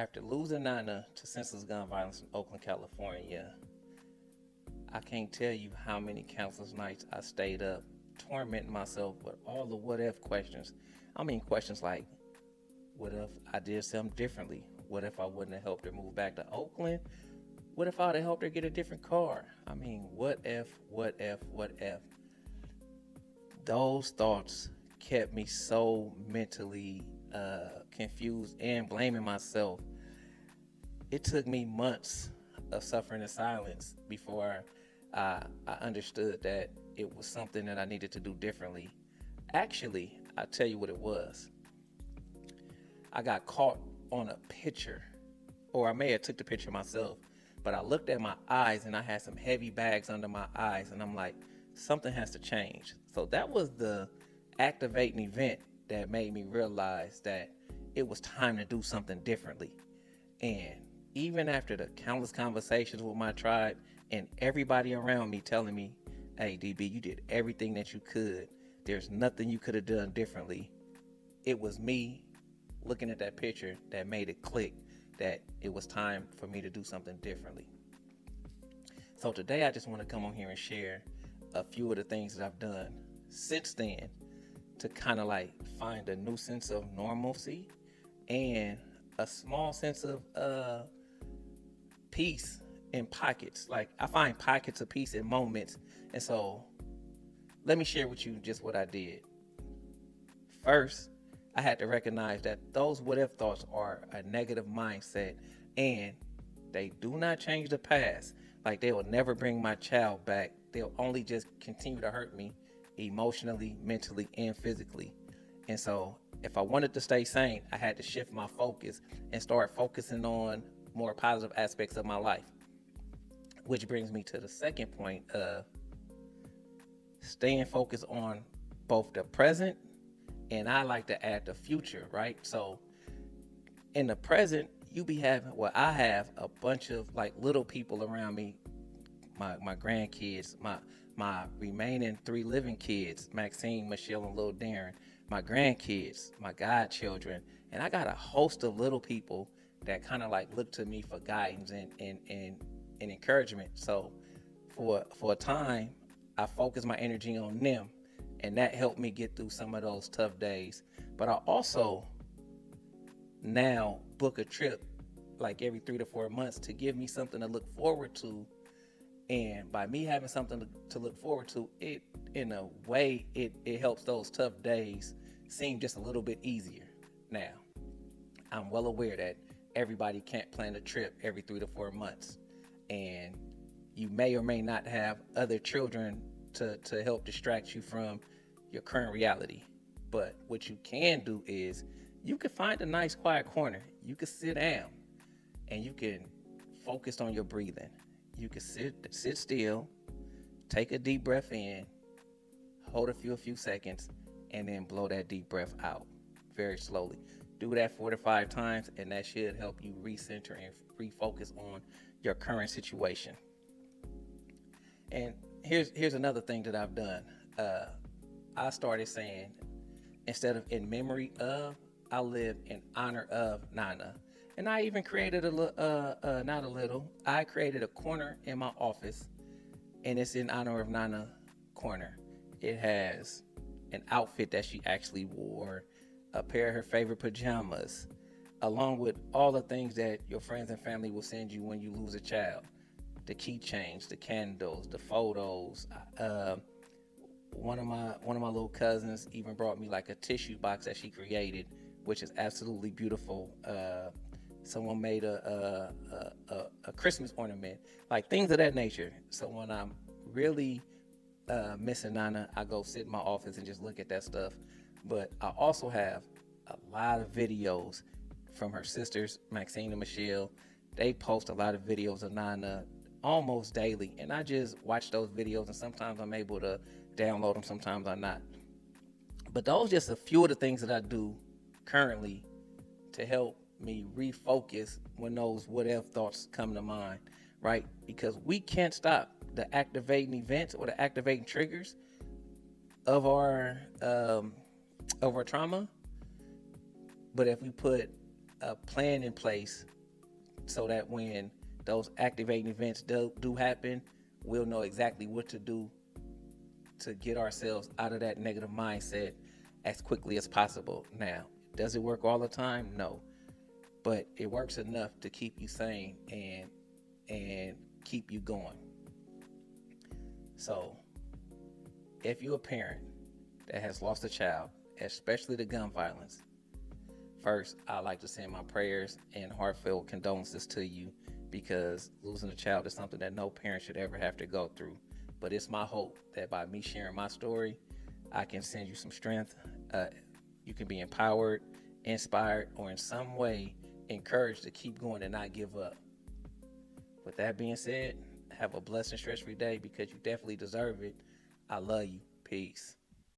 After losing Nanah to senseless gun violence in Oakland, California, I can't tell you how many countless nights I stayed up tormenting myself with all the what if questions. I mean, questions like, what if I did something differently? What if I wouldn't have helped her move back to Oakland? What if I'd have helped her get a different car? I mean, what if, what if, what if? Those thoughts kept me so mentally confused and blaming myself. It took me months of suffering in silence before I understood that it was something that I needed to do differently. Actually, I'll tell you what it was. I got caught on a picture, or I may have took the picture myself, but I looked at my eyes and I had some heavy bags under my eyes, and I'm like, something has to change. So that was the activating event that made me realize that it was time to do something differently. And even after the countless conversations with my tribe and everybody around me telling me, hey, DB, you did everything that you could, there's nothing you could have done differently, it was me looking at that picture that made it click that it was time for me to do something differently. So today I just want to come on here and share a few of the things that I've done since then to kind of like find a new sense of normalcy and a small sense of peace in pockets. Like I find pockets of peace in moments. And so let me share with you just what I did. First, I had to recognize that those what if thoughts are a negative mindset and they do not change the past. Like they will never bring my child back. They'll only just continue to hurt me emotionally, mentally, and physically. And so if I wanted to stay sane, I had to shift my focus and start focusing on more positive aspects of my life. Which brings me to the second point of staying focused on both the present and I like to add the future, right? So in the present, you be having, well, I have a bunch of like little people around me, my grandkids, my remaining three living kids, Maxine, Michelle, and little Darren, my grandkids, my godchildren, and I got a host of little people that kind of like look to me for guidance and encouragement. So for a time, I focused my energy on them, and that helped me get through some of those tough days. But I also now book a trip like every 3 to 4 months to give me something to look forward to. And by me having something to look forward to, it in a way it helps those tough days seem just a little bit easier. Now, I'm well aware that everybody can't plan a trip every 3 to 4 months. And you may or may not have other children to help distract you from your current reality. But what you can do is you can find a nice quiet corner. You can sit down and you can focus on your breathing. You can sit still, take a deep breath in, hold a few seconds, and then blow that deep breath out very slowly. Do that 4 to 5 times, and that should help you recenter and refocus on your current situation. And here's another thing that I've done. I started saying, instead of in memory of, I live in honor of Nanah. And I even created not a little, I created a corner in my office, and it's in honor of Nanah corner. It has an outfit that she actually wore, a pair of her favorite pajamas, along with all the things that your friends and family will send you when you lose a child. The keychains, the candles, the photos. One of my little cousins even brought me like a tissue box that she created, which is absolutely beautiful. Someone made a Christmas ornament, like things of that nature. So when I'm really missing Nanah, I go sit in my office and just look at that stuff. But I also have a lot of videos from her sisters, Maxine and Michelle. They post a lot of videos of Nanah almost daily, and I just watch those videos, and sometimes I'm able to download them, sometimes I'm not. But those are just a few of the things that I do currently to help me refocus when those what if thoughts come to mind, right? Because we can't stop the activating events or the activating triggers of our trauma. But if we put a plan in place so that when those activating events do happen, we'll know exactly what to do to get ourselves out of that negative mindset as quickly as possible. Now, does it work all the time? No, but it works enough to keep you sane and keep you going. So, if you're a parent that has lost a child, especially to gun violence, first, I'd like to send my prayers and heartfelt condolences to you, because losing a child is something that no parent should ever have to go through. But it's my hope that by me sharing my story, I can send you some strength. You can be empowered, inspired, or in some way encouraged to keep going and not give up. With that being said, have a blessed and stress-free day, because you definitely deserve it. I love you. Peace.